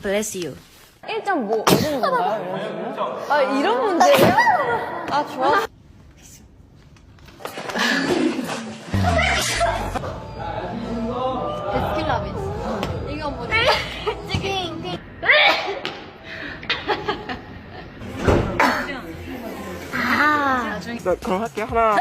Bless you. 1점 뭐 얻는 건가요? 이런 식으로? 아, 이런 문제예요? 아, 좋아. 베스킨라빈스. 이건 뭐지? 찌깅. 나 그럼 할게. 하나.